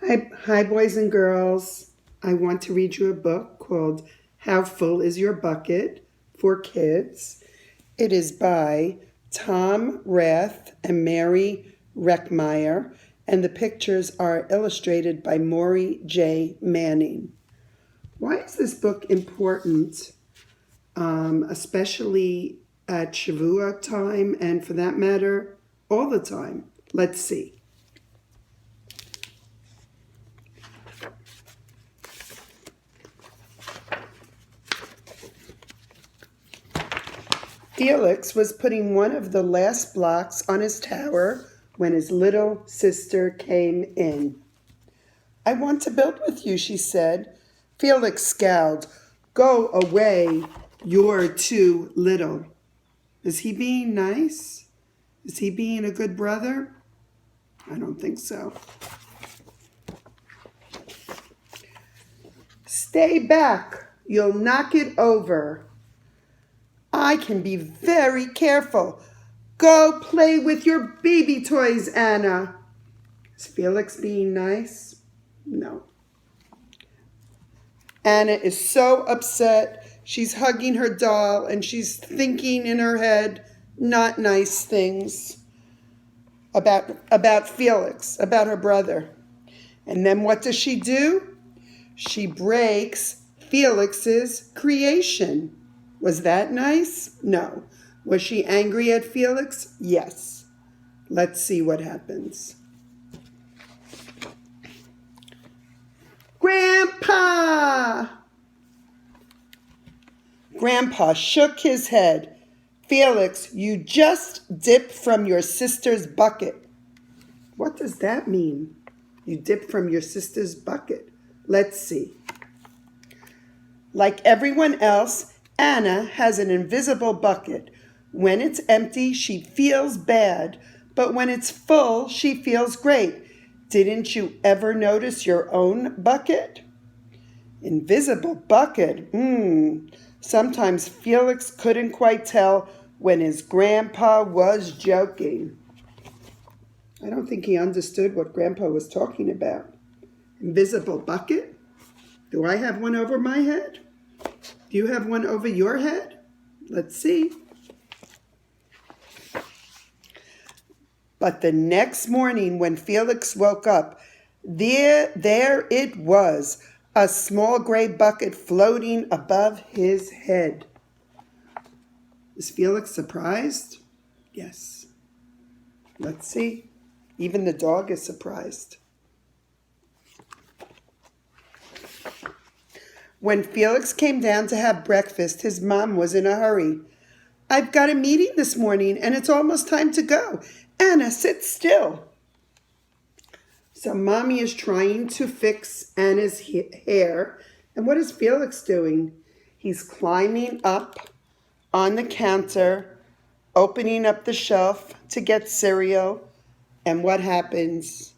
Hi, boys and girls. I want to read you a book called How Full Is Your Bucket for Kids. It is by Tom Rath and Mary Reckmeyer, and the pictures are illustrated by Maury J. Manning. Why is this book important, especially at Shavua time, and for that matter, all the time? Let's see. Felix was putting one of the last blocks on his tower when his little sister came in. "I want to build with you," she said. Felix scowled. "Go away. You're too little." Is he being nice? Is he being a good brother? I don't think so. "Stay back. You'll knock it over." "I can be very careful. Go play with your baby toys, Anna." Is Felix being nice? No. Anna is so upset. She's hugging her doll and she's thinking in her head not nice things about Felix, about her brother. And then what does she do? She breaks Felix's creation. Was that nice? No. Was she angry at Felix? Yes. Let's see what happens. "Grandpa!" Grandpa shook his head. "Felix, you just dipped from your sister's bucket." What does that mean? You dip from your sister's bucket. Let's see. Like everyone else, Anna has an invisible bucket. When it's empty, she feels bad, but when it's full, she feels great. Didn't you ever notice your own bucket? Invisible bucket. Sometimes Felix couldn't quite tell when his grandpa was joking. I don't think he understood what Grandpa was talking about. Invisible bucket? Do I have one over my head? Do you have one over your head? Let's see. But the next morning when Felix woke up, there it was, a small gray bucket floating above his head. Is Felix surprised? Yes. Let's see. Even the dog is surprised. When Felix came down to have breakfast, his mom was in a hurry. "I've got a meeting this morning and it's almost time to go. Anna, sit still." So Mommy is trying to fix Anna's hair. And what is Felix doing? He's climbing up on the counter, opening up the shelf to get cereal. And what happens?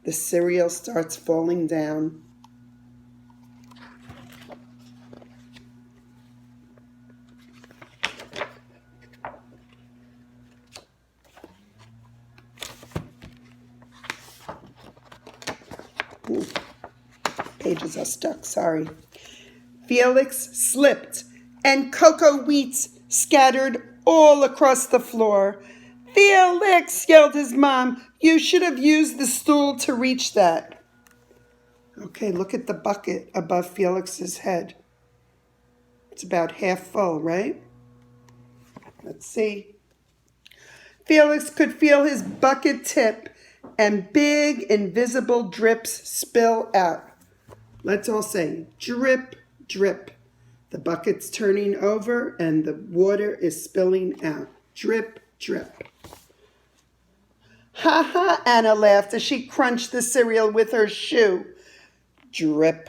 The cereal starts falling down. Pages are stuck, sorry. Felix slipped and cocoa wheats scattered all across the floor. "Felix," yelled his mom, "you should have used the stool to reach that." Okay, look at the bucket above Felix's head. It's about half full, right? Let's see. Felix could feel his bucket tip and big invisible drips spill out. Let's all say, drip, drip. The bucket's turning over and the water is spilling out. Drip, drip. "Ha ha," Anna laughed as she crunched the cereal with her shoe. Drip.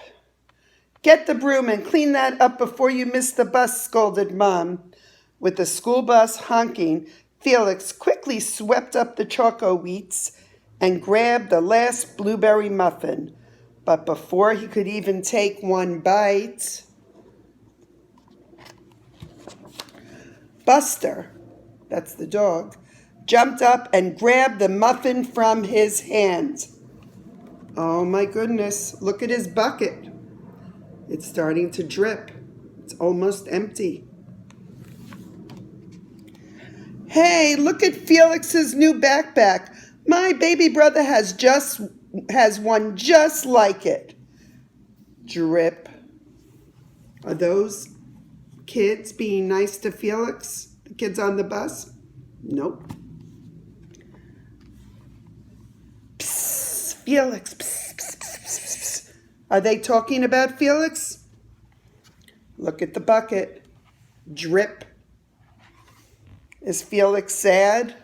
"Get the broom and clean that up before you miss the bus," scolded Mom. With the school bus honking, Felix quickly swept up the choco wheats and grabbed the last blueberry muffin. But before he could even take one bite, Buster, that's the dog, jumped up and grabbed the muffin from his hand. Oh my goodness, look at his bucket. It's starting to drip. It's almost empty. Hey, look at Felix's new backpack. My baby brother has one just like it. Drip. Are those kids being nice to Felix? The kids on the bus? Nope. Psst, Felix. Psst, psst, psst, psst, psst. Are they talking about Felix? Look at the bucket. Drip. Is Felix sad?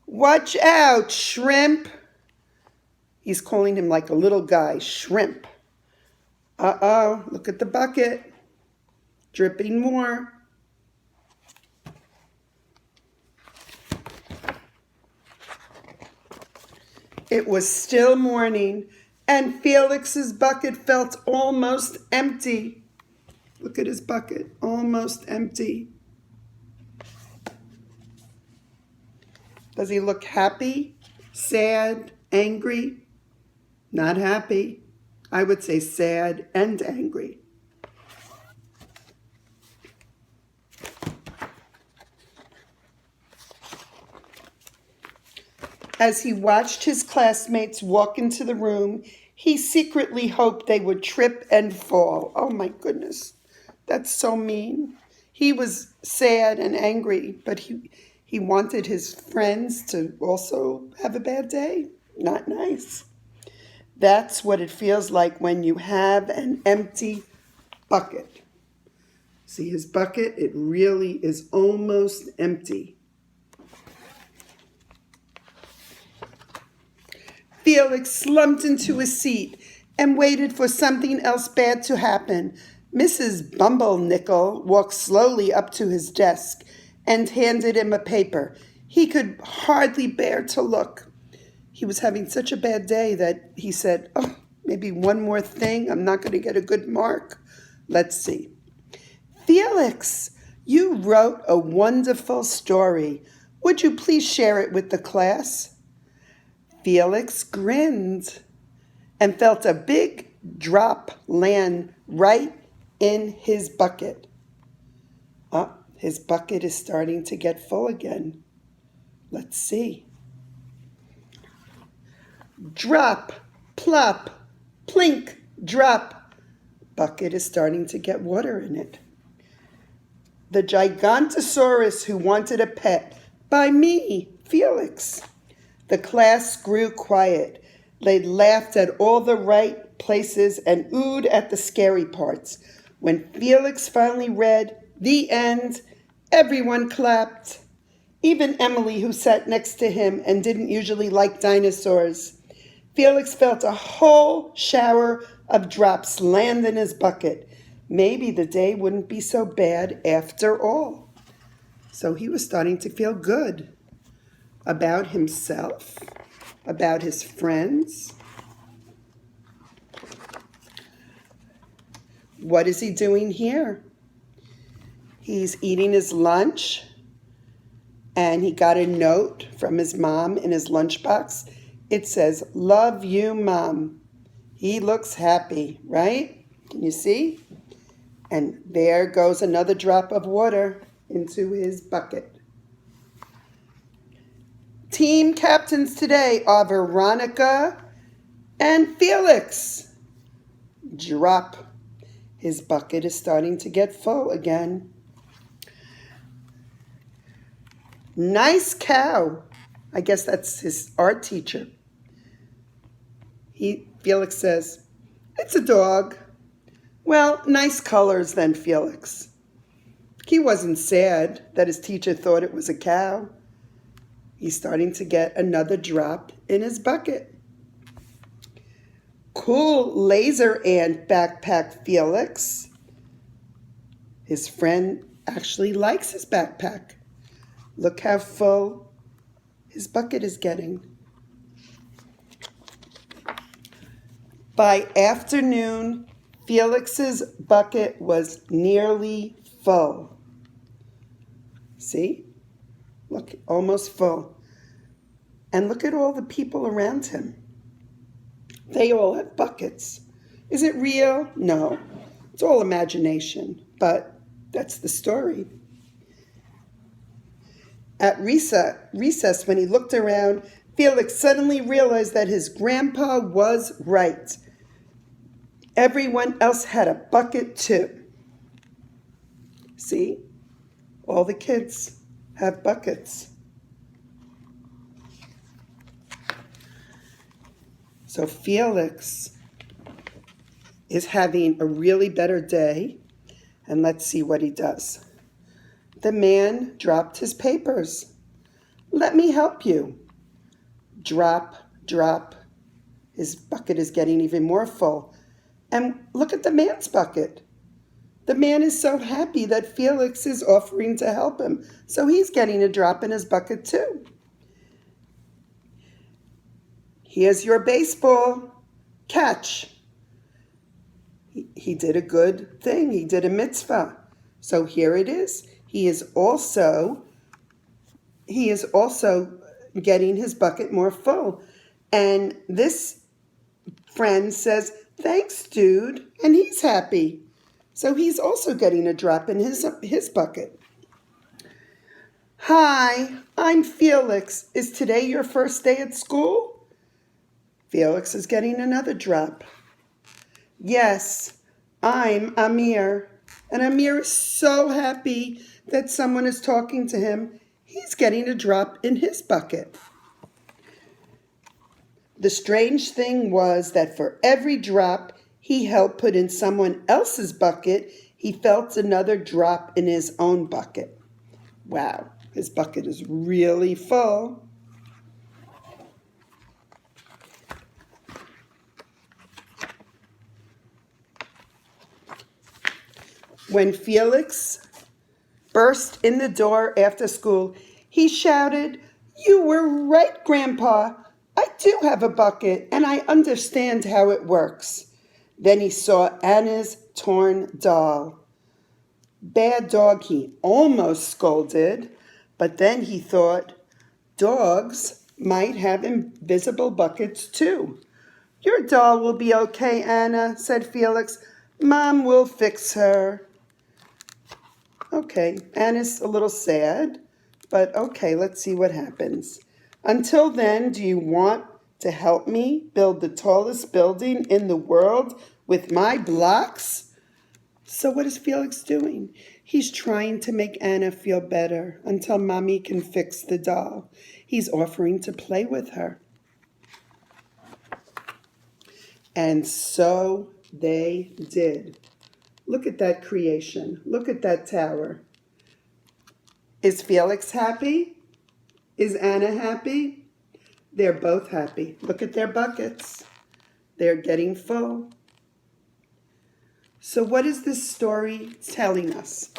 Watch out, Shrimp. He's calling him like a little guy, Shrimp. Uh-oh, look at the bucket. Dripping more. It was still morning, and Felix's bucket felt almost empty. Look at his bucket, almost empty. Does he look happy, sad, angry? Not happy. I would say sad and angry. As he watched his classmates walk into the room, he secretly hoped they would trip and fall. Oh my goodness, that's so mean. He was sad and angry, but he wanted his friends to also have a bad day. Not nice. That's what it feels like when you have an empty bucket. See his bucket? It really is almost empty. Felix slumped into his seat and waited for something else bad to happen. Mrs. Bumblenickel walked slowly up to his desk and handed him a paper. He could hardly bear to look. He was having such a bad day that he said, "Oh, maybe one more thing. I'm not going to get a good mark. Let's see. Felix, you wrote a wonderful story. Would you please share it with the class?" Felix grinned and felt a big drop land right in his bucket. Oh, his bucket is starting to get full again. Let's see. Drop, plop, plink, drop. Bucket is starting to get water in it. The Gigantosaurus Who Wanted a Pet by me, Felix. The class grew quiet. They laughed at all the right places and oohed at the scary parts. When Felix finally read "The End," everyone clapped. Even Emily, who sat next to him and didn't usually like dinosaurs. Felix felt a whole shower of drops land in his bucket. Maybe the day wouldn't be so bad after all. So he was starting to feel good about himself, about his friends. What is he doing here? He's eating his lunch, and he got a note from his mom in his lunchbox. It says, "Love you, Mom." He looks happy, right? Can you see? And there goes another drop of water into his bucket. Team captains today are Veronica and Felix. Drop. His bucket is starting to get full again. Nice cow. I guess that's his art teacher. Felix says, "It's a dog." Well, nice colors then, Felix. He wasn't sad that his teacher thought it was a cow. He's starting to get another drop in his bucket. Cool laser ant backpack, Felix. His friend actually likes his backpack. Look how full his bucket is getting. By afternoon, Felix's bucket was nearly full. See? Look, almost full. And look at all the people around him. They all have buckets. Is it real? No. It's all imagination, but that's the story. At recess, when he looked around, Felix suddenly realized that his grandpa was right. Everyone else had a bucket too. See? All the kids have buckets. So Felix is having a really better day, and let's see what he does. The man dropped his papers. Let me help you. Drop, drop. His bucket is getting even more full. And look at the man's bucket. The man is so happy that Felix is offering to help him. So he's getting a drop in his bucket too. Here's your baseball. Catch. He did a good thing. He did a mitzvah. So here it is. He is also getting his bucket more full. And this friend says, thanks, dude. And he's happy. So he's also getting a drop in his bucket. Hi, I'm Felix. Is today your first day at school? Felix is getting another drop. Yes, I'm Amir. And Amir is so happy that someone is talking to him. He's getting a drop in his bucket. The strange thing was that for every drop he helped put in someone else's bucket, he felt another drop in his own bucket. Wow, his bucket is really full. When Felix burst in the door after school, he shouted, "You were right, Grandpa. I do have a bucket, and I understand how it works." Then he saw Anna's torn doll. Bad dog, he almost scolded, but then he thought, dogs might have invisible buckets too. "Your doll will be okay, Anna," said Felix. "Mom will fix her." Okay, Anna's a little sad, but okay, let's see what happens. Until then, do you want to help me build the tallest building in the world with my blocks? So what is Felix doing? He's trying to make Anna feel better until Mommy can fix the doll. He's offering to play with her. And so they did. Look at that creation. Look at that tower. Is Felix happy? Is Anna happy? They're both happy. Look at their buckets. They're getting full. So what is this story telling us?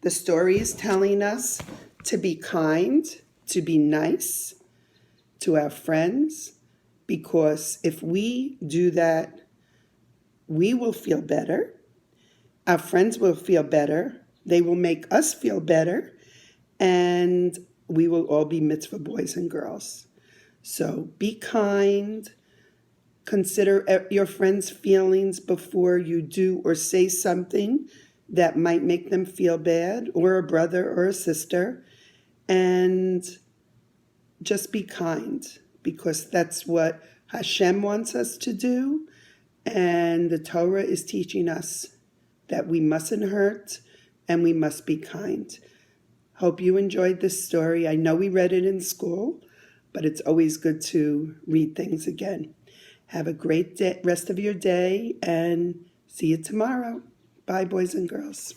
The story is telling us to be kind, to be nice to our friends, because if we do that, we will feel better. Our friends will feel better. They will make us feel better. And we will all be mitzvah boys and girls. So be kind. Consider your friends' feelings before you do or say something that might make them feel bad, or a brother or a sister. And just be kind, because that's what Hashem wants us to do. And the Torah is teaching us that we mustn't hurt and we must be kind. Hope you enjoyed this story. I know we read it in school, but it's always good to read things again. Have a great rest of your day, and see you tomorrow. Bye, boys and girls.